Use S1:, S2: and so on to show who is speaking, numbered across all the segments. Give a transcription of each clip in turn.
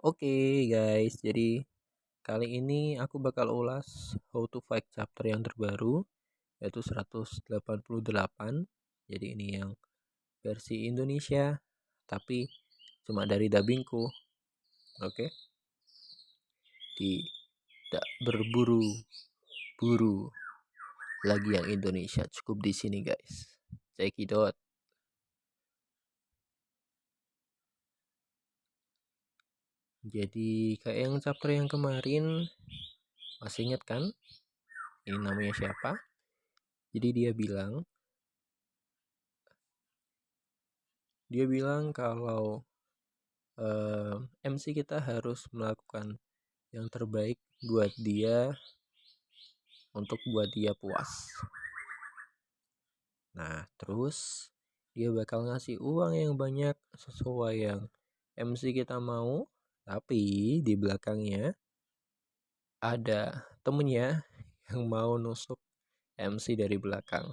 S1: Oke guys, jadi kali ini aku bakal ulas How to Fight chapter yang terbaru, yaitu 188. Jadi ini yang versi Indonesia, tapi cuma dari dubbingku. Oke, tidak berburu-buru lagi yang Indonesia, cukup di sini guys. Check it out. Jadi kayak yang chapter yang kemarin, masih ingat kan? Ini namanya siapa? Jadi dia bilang kalau MC kita harus melakukan yang terbaik buat dia untuk buat dia puas. Nah, terus dia bakal ngasih uang yang banyak sesuai yang MC kita mau, tapi di belakangnya ada temennya yang mau nusuk MC dari belakang.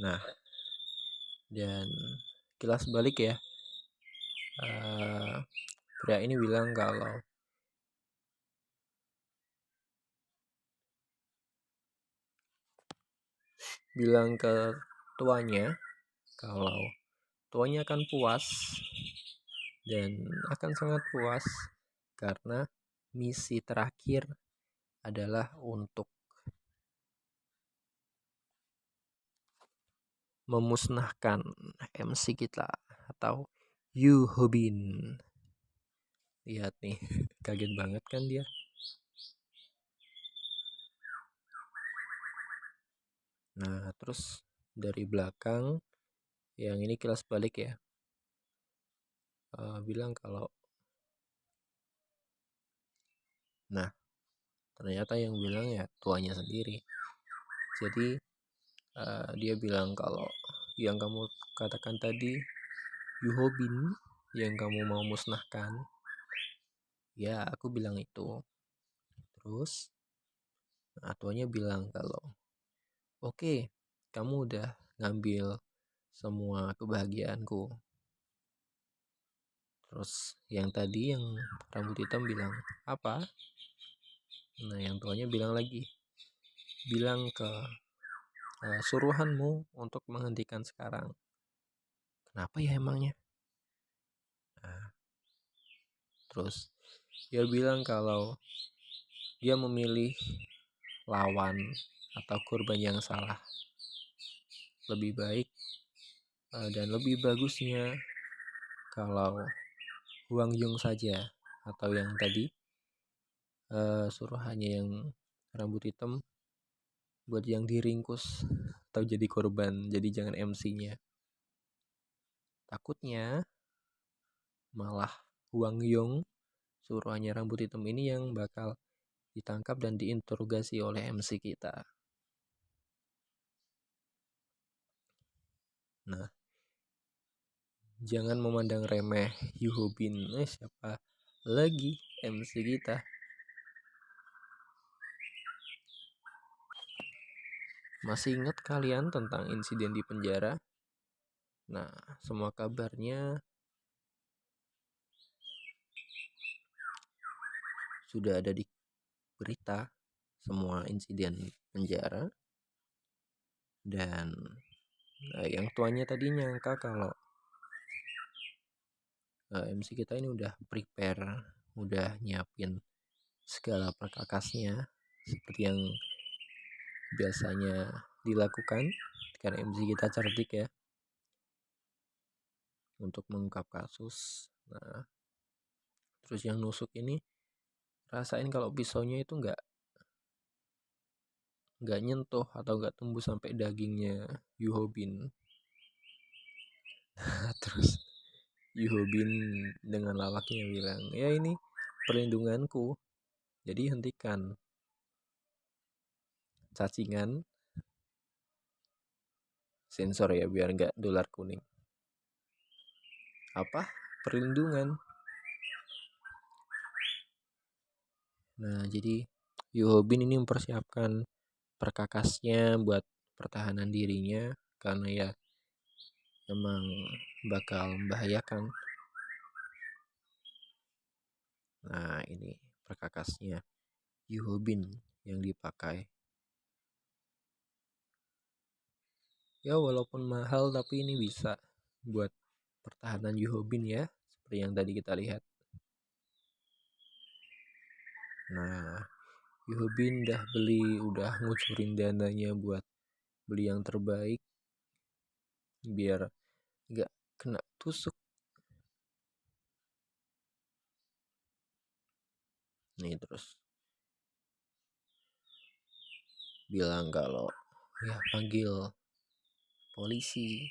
S1: Nah, dan kilas balik ya, pria ini bilang ke tuanya kalau tuanya akan puas dan akan sangat puas karena misi terakhir adalah untuk memusnahkan MC kita atau Yu Hobin. Lihat nih, kaget banget kan dia. Nah, terus dari belakang, yang ini kilas balik ya, bilang kalau, nah ternyata yang bilang ya tuanya sendiri. Jadi dia bilang kalau yang kamu katakan tadi Yu Hobin yang kamu mau musnahkan, ya aku bilang itu. Terus tuanya bilang kalau oke, kamu udah ngambil semua kebahagiaanku. Terus yang tadi yang rambut hitam bilang apa? Nah, yang tuanya bilang lagi, bilang ke suruhanmu untuk menghentikan sekarang. Kenapa ya emangnya? Nah, terus dia bilang kalau dia memilih lawan atau korban yang salah. Lebih baik dan lebih bagusnya kalau Huang Yung saja, atau yang tadi suruhannya yang rambut hitam buat yang diringkus atau jadi korban, jadi jangan MC-nya. Takutnya malah Huang Yung, suruhannya rambut hitam ini, yang bakal ditangkap dan diinterogasi oleh MC kita. Nah, jangan memandang remeh Yu Hobin. Siapa lagi MC kita? Masih ingat kalian tentang insiden di penjara? Nah, semua kabarnya sudah ada di berita, semua insiden penjara. Dan yang tuanya tadi nyangka kalau MC kita ini udah prepare, udah nyiapin segala perkakasnya seperti yang biasanya dilakukan karena MC kita cerdik ya untuk mengungkap kasus. Nah, terus yang nusuk ini rasain kalau pisaunya itu nggak nyentuh atau nggak tembus sampai dagingnya Yu Hobin. Terus Yu Hobin dengan lawaknya bilang, ya ini perlindunganku, jadi hentikan cacingan, sensor ya biar nggak dolar kuning. Apa? Perlindungan. Nah, jadi Yu Hobin ini mempersiapkan perkakasnya buat pertahanan dirinya, karena ya emang bakal membahayakan. Nah, ini perkakasnya Yuhobin yang dipakai. Ya walaupun mahal tapi ini bisa buat pertahanan Yuhobin ya, seperti yang tadi kita lihat. Nah, Yuhobin udah ngucurin dananya buat beli yang terbaik biar gak kena tusuk. Nih terus bilang kalau ya panggil polisi.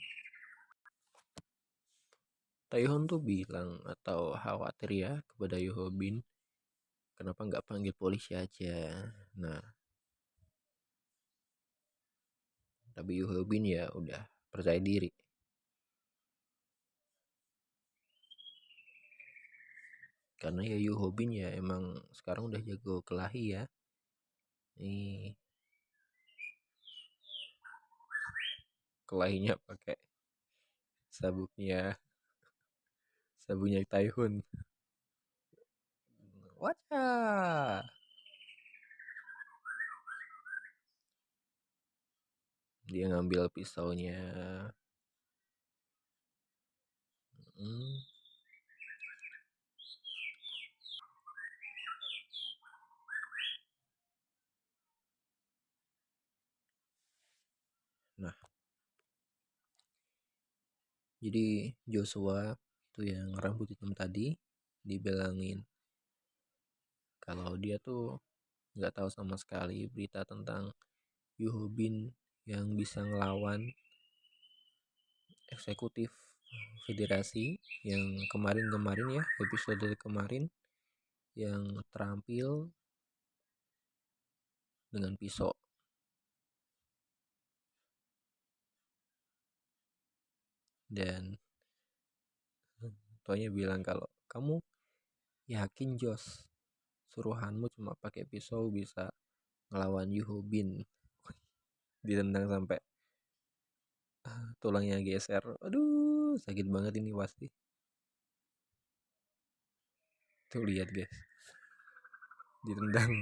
S1: Taihon tuh bilang atau khawatir ya kepada Yuhobin, kenapa nggak panggil polisi aja. Nah, tapi Yuhobin ya udah percaya diri. Karena ya Yuhobin ya emang sekarang udah jago kelahi ya. Nih kelahinya pakai sabuknya sabunnya Taihun. Wacah. Dia ngambil pisaunya. Hmm. Nah, jadi Joshua itu yang rambut hitam tadi dibilangin kalau dia tuh nggak tahu sama sekali berita tentang Yuhobin yang bisa ngelawan eksekutif federasi yang kemarin-kemarin ya, episode kemarin yang terampil dengan pisau. Dan tuanya bilang kalau kamu yakin Jos suruhanmu cuma pakai pisau bisa ngelawan Yuhobin. Ditendang sampai tulangnya geser. Aduh, sakit banget ini pasti. Tuh lihat guys, ditendang.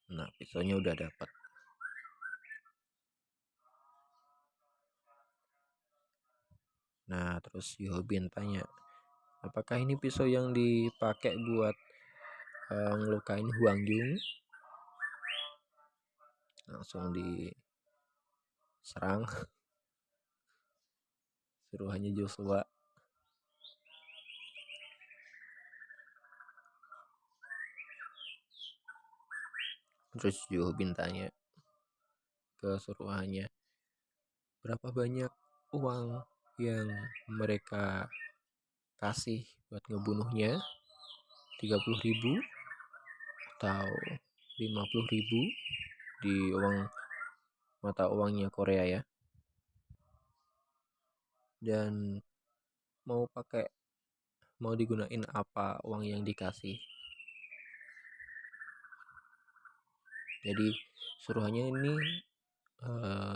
S1: Nah, pisaunya udah dapat. Nah, terus Yuhobin tanya, apakah ini pisau yang dipakai buat ngelukain Huang Jung? Langsung diserang suruhannya Joshua. Terus Yuhobin tanya ke suruhannya, berapa banyak uang yang mereka kasih buat ngebunuhnya? 30.000 atau 50.000 di mata uangnya Korea ya. Dan mau digunain apa uang yang dikasih. Jadi suruhannya ini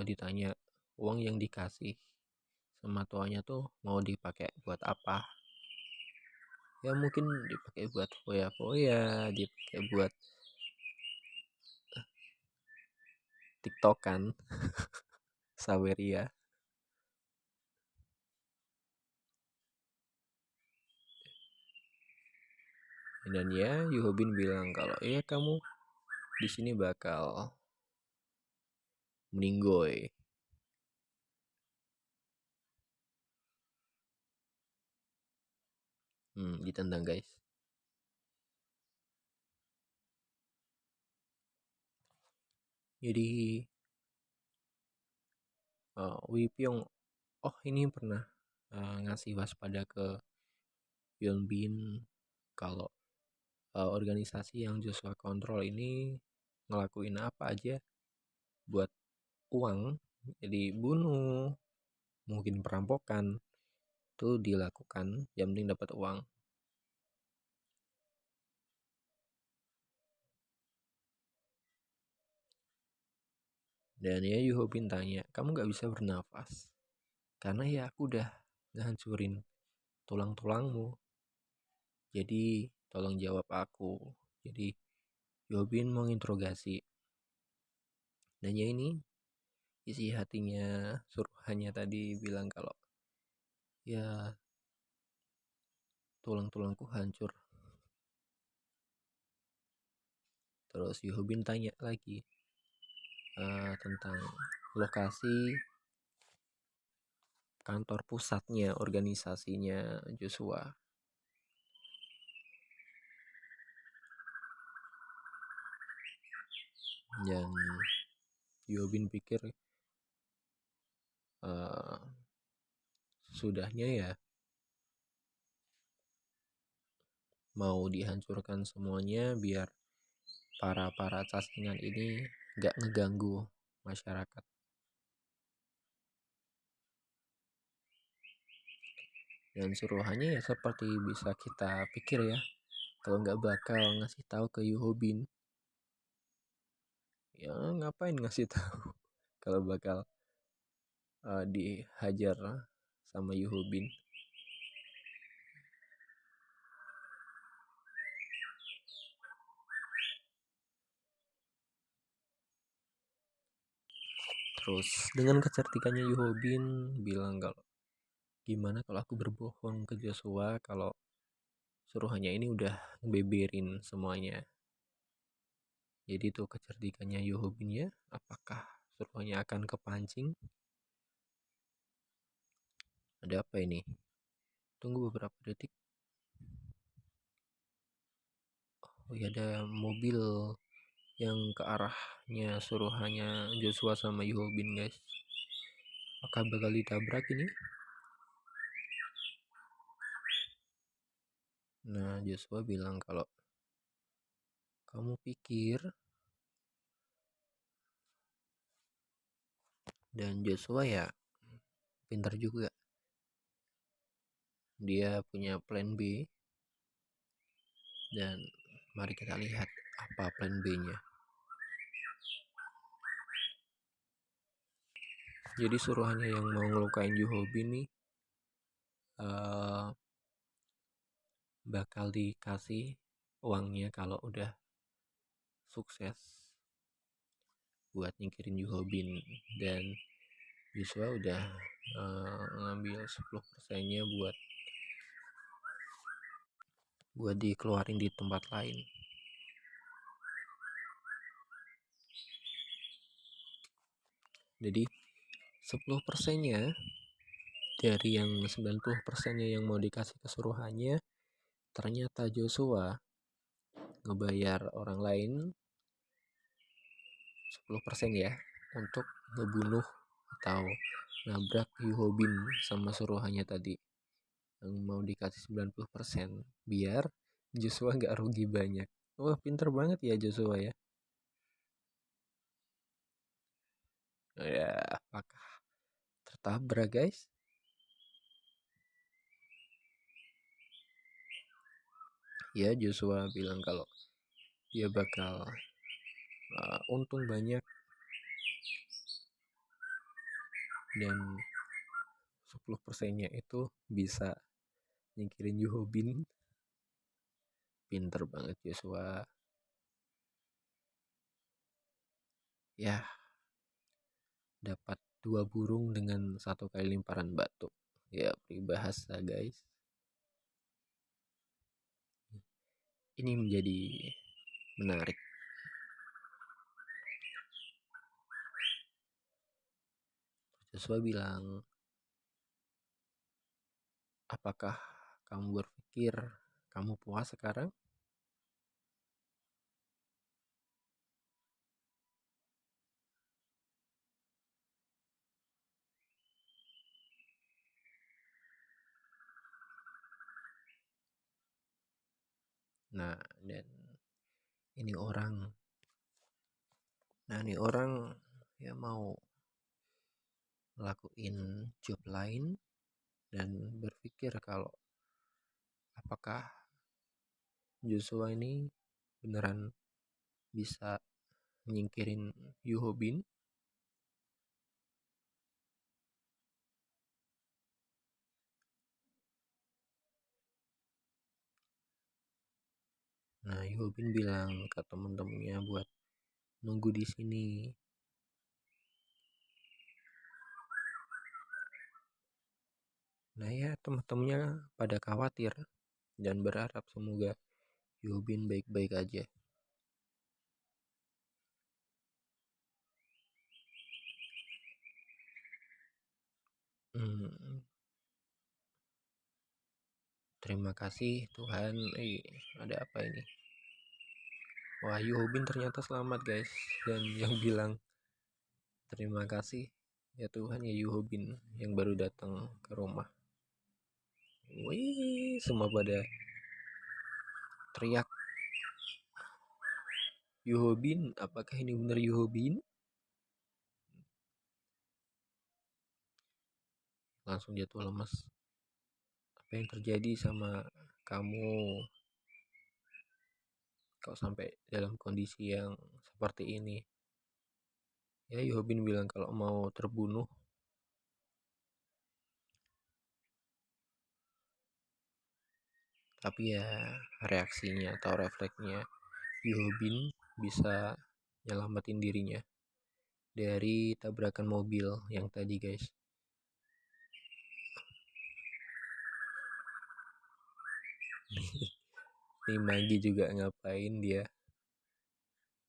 S1: ditanya uang yang dikasih sama tuanya tuh mau dipakai buat apa. Ya mungkin dipakai buat foya-foya, dipakai buat tiktokan, saweria. Dan ya Yuhobin bilang kalau ya kamu di sini bakal meninggoy. Ditendang guys. Jadi Wee Pyong ini pernah ngasih waspada ke Yeon Bin kalau organisasi yang Joshua kontrol ini ngelakuin apa aja buat uang, jadi bunuh, mungkin perampokan, itu dilakukan, yang penting dapat uang. Dan ya Yuho Bin tanya, kamu gak bisa bernafas? Karena ya aku udah ngehancurin tulang-tulangmu. Jadi tolong jawab aku. Jadi Yuho Bin mau interogasi. Dan ya ini isi hatinya suruhannya tadi bilang kalau ya tulang-tulangku hancur. Terus Yuho Bin tanya lagi tentang lokasi kantor pusatnya organisasinya Joshua. Dan Yuho Bin pikir sudahnya ya mau dihancurkan semuanya biar para cacingan ini gak ngeganggu masyarakat. Dan suruhannya ya seperti bisa kita pikir ya, kalau nggak bakal ngasih tahu ke Yuho Bin, ya ngapain ngasih tahu kalau bakal dihajar sama Yuho Bin. Terus dengan kecerdikannya Yuho Bin bilang kalau gimana kalau aku berbohong ke Joshua kalau suruhannya ini udah beberin semuanya. Jadi tuh kecerdikannya Yuho Bin ya, apakah suruhannya akan kepancing? Ada apa ini? Tunggu beberapa detik. Oh ya, ada mobil yang ke arahnya suruhannya Joshua sama Yuho Bin, guys. Apakah bakal ditabrak ini? Nah, Joshua bilang kalau kamu pikir, dan Joshua ya pintar juga. Dia punya plan B. Dan mari kita lihat apa plan B-nya. Jadi suruhannya yang mau ngelukain Yuho Bin nih bakal dikasih uangnya kalau udah sukses buat nyingkirin Yuho Bin. Dan Joshua udah ngambil 10%-nya buat dikeluarin di tempat lain. Jadi 10%-nya dari yang 90%-nya yang mau dikasih kesuruhannya, ternyata Joshua ngebayar orang lain 10% ya untuk ngebunuh atau nabrak Yuho Bin sama suruhannya tadi, yang mau dikasih 90% biar Joshua nggak rugi banyak. Wah, pinter banget ya Joshua ya. Ya, apakah tertabrak, guys? Ya, Joshua bilang kalau dia bakal untung banyak dan 10%-nya itu bisa nyingkirin Yuho Bin. Pinter banget Joshua. Ya, dapat 2 burung dengan 1 kali lemparan batu. Ya, peribahasa, guys. Ini menjadi menarik. Joshua bilang, apakah kamu berpikir kamu puas sekarang? Nah, dan ini orang ya mau ngelakuin job lain dan berpikir kalau apakah Joshua ini beneran bisa nyingkirin Yoo Bin. Nah, Yoo Bin bilang ke temen-temennya buat nunggu di sini. Nah ya, temen-temennya pada khawatir dan berharap semoga Yoo Bin baik-baik aja. Terima kasih Tuhan. Ada apa ini? Wah, Yoo Bin ternyata selamat guys. Dan yang bilang terima kasih ya Tuhan ya Yoo Bin yang baru datang ke rumah. Wih, semua pada teriak, Yoo Bin, apakah ini benar Yoo Bin? Langsung jatuh lemas. Apa yang terjadi sama kamu? Kau sampai dalam kondisi yang seperti ini. Ya, Yoo Bin bilang kalau mau terbunuh. Tapi ya reaksinya atau refleksnya Yoo Bin bisa nyelamatin dirinya dari tabrakan mobil yang tadi guys. Nih Magi juga ngapain dia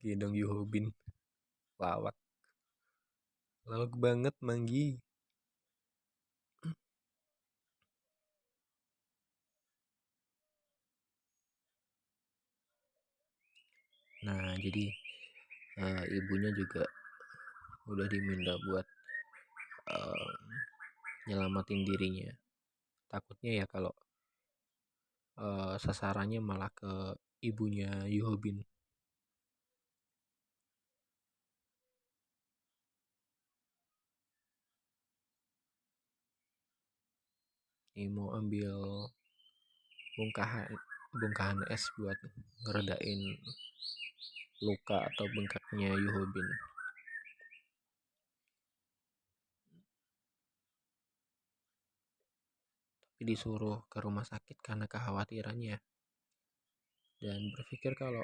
S1: gendong Yoo Bin. Lawak banget Manggi. Nah jadi ibunya juga udah diminta buat nyelamatin dirinya. Takutnya ya kalau sasarannya malah ke ibunya Yoo Bin. Ini mau ambil bongkahan es buat ngeredain luka atau bengkaknya Yoo Bin. Tapi disuruh ke rumah sakit karena kekhawatirannya dan berpikir kalau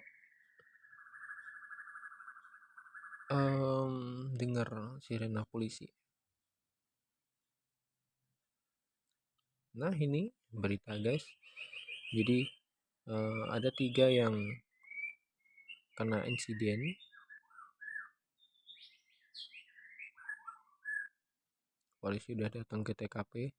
S1: dengar sirena polisi. Nah ini berita guys. Jadi ada 3 yang kena insiden. Polisi udah datang ke TKP.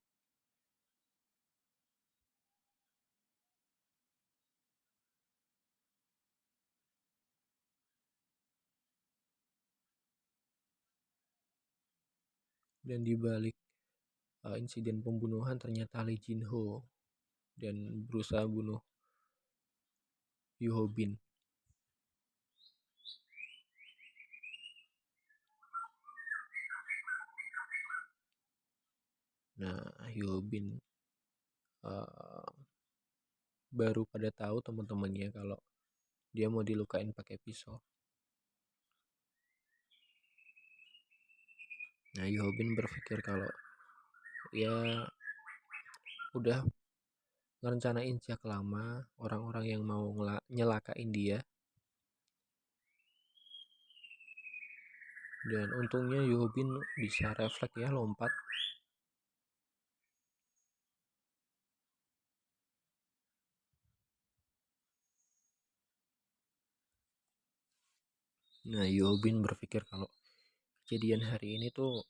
S1: Dan dibalik insiden pembunuhan ternyata Lee Jin Ho dan berusaha bunuh Yoo Bin. Nah, Yoo Bin baru pada tahu teman-temannya kalau dia mau dilukain pakai pisau. Nah, Yoo Bin berpikir kalau ya udah ngerencanain sejak lama orang-orang yang mau nyelakain dia. Dan untungnya Yoo Bin bisa refleks ya lompat. Nah, Yoo Bin berpikir kalau kejadian hari ini tuh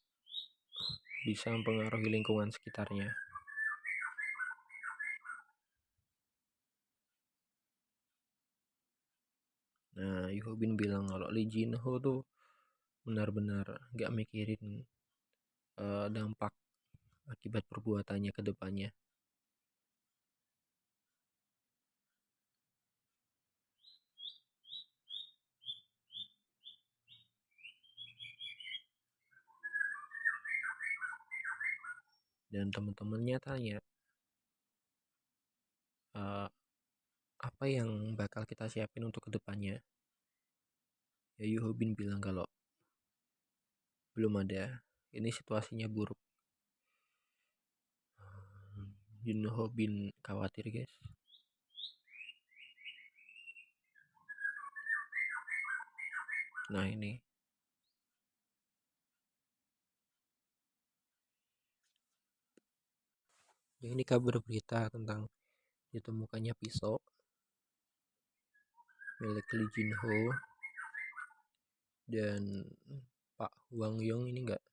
S1: bisa mempengaruhi lingkungan sekitarnya. Nah, Yoo Bin bilang kalau Lee Jin Ho tuh benar-benar gak mikirin dampak akibat perbuatannya ke depannya. dan teman-temannya tanya, "Eh, apa yang bakal kita siapin untuk kedepannya?" Ya Yuhobin bilang kalau belum ada, ini situasinya buruk. Yuhobin khawatir guys. Nah ini ya, ini kabar berita tentang ditemukannya pisau milik Lee Jin Ho dan Pak Hwang Yong ini nggak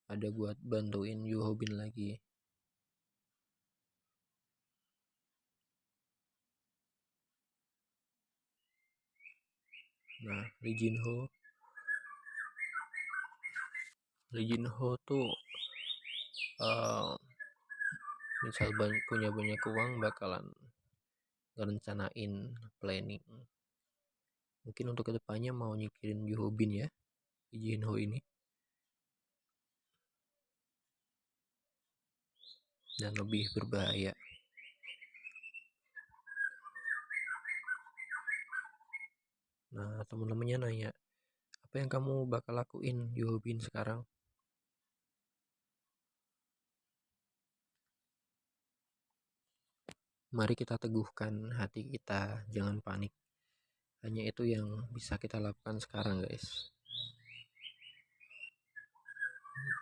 S1: ada buat bantuin Yuhobin lagi. Nah Lee Jin Ho tuh uh, misal punya banyak uang bakalan ngerencanain planning mungkin untuk kedepannya mau nyikirin Yuhobin ya, Lee Jin Ho ini, dan lebih berbahaya. Nah temen-temennya nanya, apa yang kamu bakal lakuin Yuhobin sekarang? Mari kita teguhkan hati kita, jangan panik. Hanya itu yang bisa kita lakukan sekarang guys.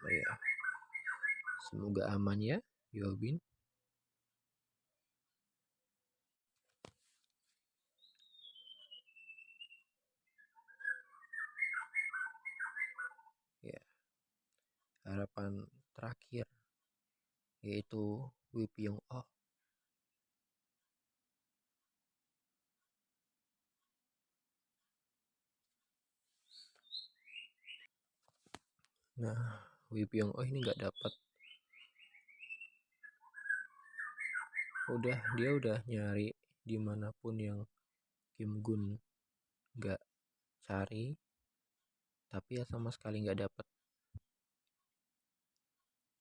S1: Oh ya, semoga aman ya Yuhobin. Ya, harapan terakhir yaitu Wipyong Oh. Nah Wipyong Oh ini nggak dapat, dia udah nyari dimanapun yang Kim Gun nggak cari, tapi ya sama sekali nggak dapat.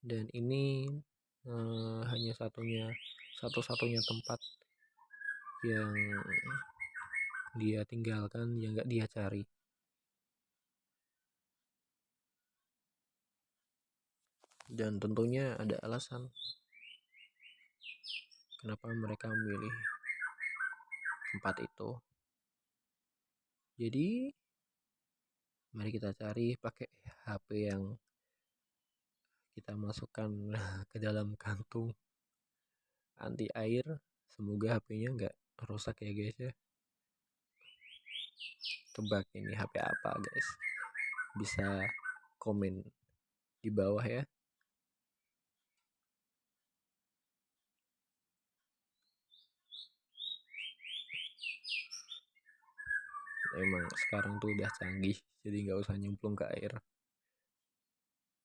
S1: Dan ini hanya satu-satunya tempat yang dia tinggalkan yang nggak dia cari. Dan tentunya ada alasan kenapa mereka memilih tempat itu. Jadi mari kita cari pakai HP yang kita masukkan ke dalam kantung anti air. Semoga HP-nya nggak rusak ya guys ya. Tebak ini HP apa guys? Bisa komen di bawah ya. Emang sekarang tuh udah canggih, jadi nggak usah nyemplung ke air.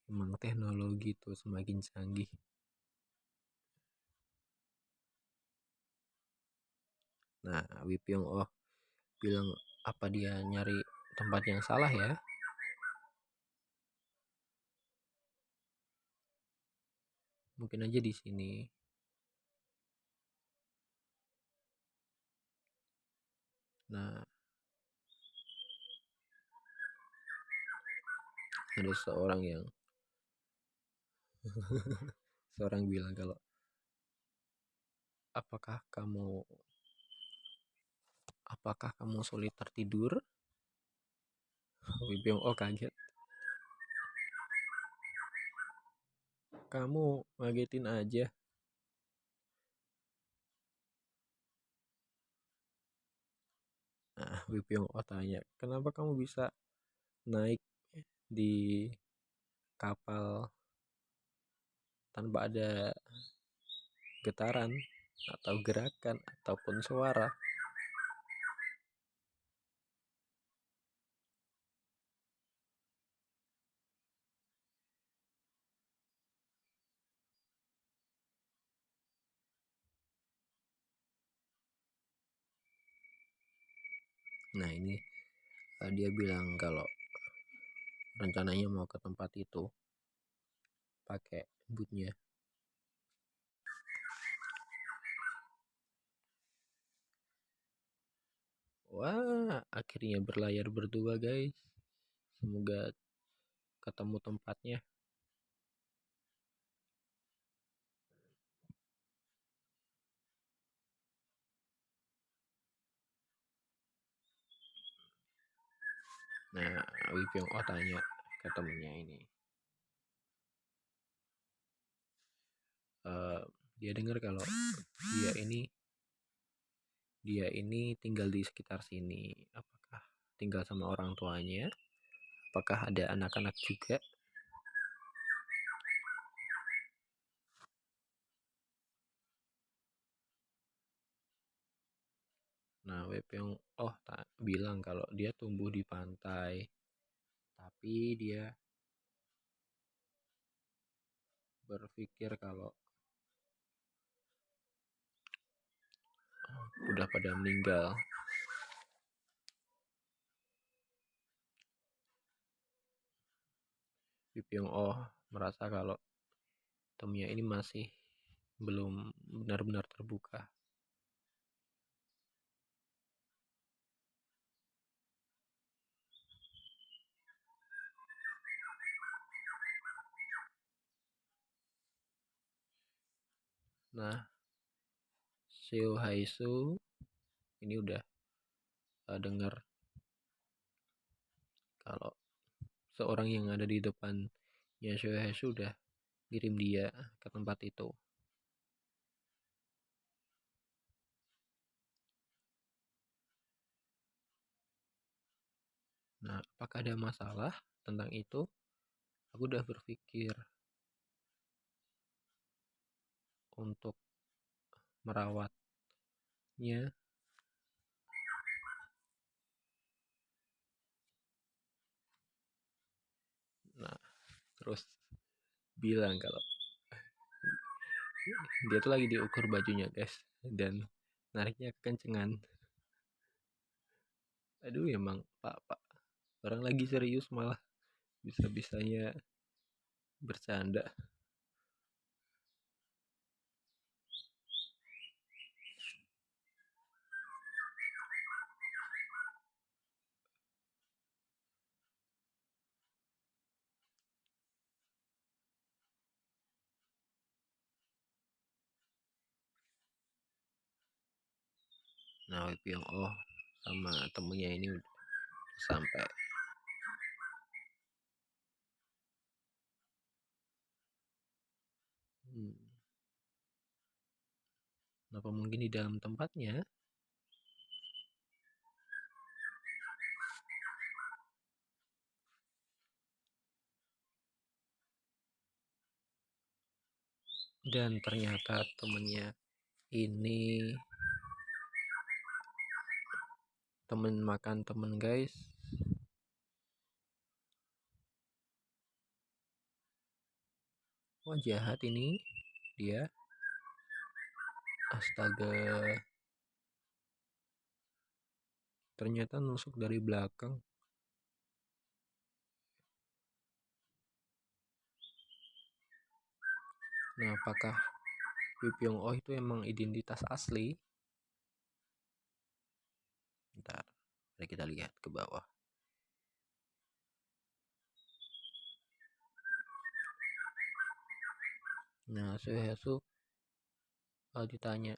S1: Emang teknologi tuh semakin canggih. Nah Wipyong Oh bilang, apa dia nyari tempat yang salah ya? Mungkin aja di sini. Nah ada seorang bilang kalau, apakah kamu sulit tertidur? Wipyong Oh kaget, kamu ngagetin aja. Nah Wipyong Oh tanya, kenapa kamu bisa naik di kapal tanpa ada getaran atau gerakan ataupun suara? Nah ini dia bilang kalau rencananya mau ke tempat itu pakai bootnya. Wah, akhirnya berlayar berdua guys. Semoga ketemu tempatnya. Nah, Wipyong Oh tanya ke temennya ini. Eh, dia dengar kalau dia ini dia ini tinggal di sekitar sini. Apakah tinggal sama orang tuanya? Apakah ada anak-anak juga? Nah, Wipyong Oh tak bilang kalau dia tumbuh di pantai, tapi dia berpikir kalau udah pada meninggal. Wipyong Oh merasa kalau temennya ini masih belum benar-benar terbuka. Nah, Seo Haisu ini udah dengar kalau seorang yang ada di depannya Seo Haisu udah kirim dia ke tempat itu. Nah, apakah ada masalah tentang itu? Aku udah berpikir untuk merawatnya. Nah, terus bilang kalau dia tuh lagi diukur bajunya guys, dan nariknya kekencengan. Aduh, emang pak orang lagi serius malah bisa-bisanya bercanda. Nah, Pyong Oh sama temennya ini udah sampai. hmm, Kenapa mungkin di dalam tempatnya? Dan ternyata temennya ini temen makan temen guys. Wah, jahat ini dia. Astaga, ternyata nusuk dari belakang. Nah, apakah Pyong Oh itu emang identitas asli? Ntar, mari kita lihat ke bawah. Nah, Suhesu ditanya,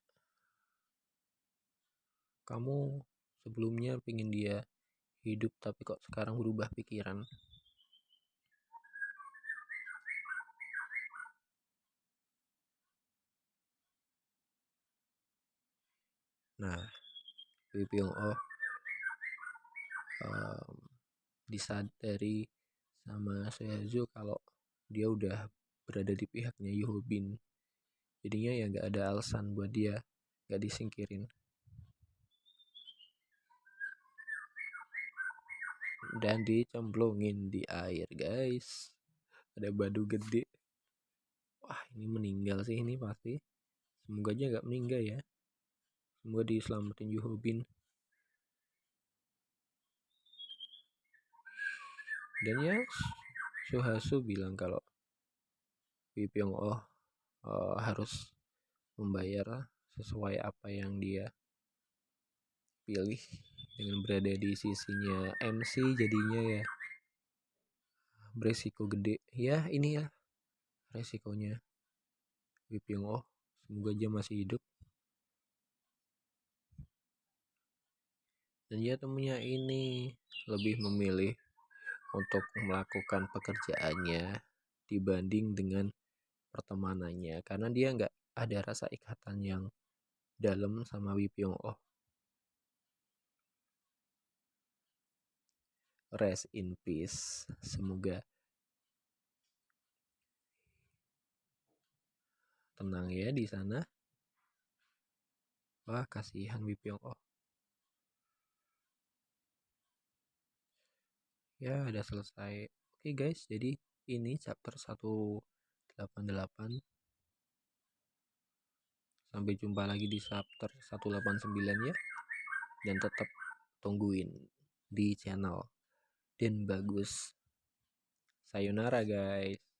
S1: kamu sebelumnya pingin dia hidup tapi kok sekarang berubah pikiran? Nah, Pyong Oh um, disadari sama Suhezu kalau dia udah berada di pihaknya Yuhobin. Jadinya ya nggak ada alasan buat dia nggak disingkirin. Dan dicemplungin di air guys. Ada badu gede. Wah, ini meninggal sih ini pasti. Semoga aja nggak meninggal ya. Semoga diselamatin Yuhobin. Dan ya, Suhasu bilang kalau Pyong Oh harus membayar sesuai apa yang dia pilih. dengan berada di sisinya MC jadinya ya beresiko gede ya. Ini ya resikonya Wipyong. Oh, semoga aja masih hidup. Dan dia temunya ini lebih memilih untuk melakukan pekerjaannya dibanding dengan pertemanannya karena dia nggak ada rasa ikatan yang dalam sama Wipyong. Oh, rest in peace. Semoga tenang ya di sana. Wah, kasihan Wipyong. Oh, ya udah selesai. Oke guys, jadi ini chapter 188. Sampai jumpa lagi di chapter 189 ya. Dan tetap tungguin di channel Den Bagus. Sayonara guys.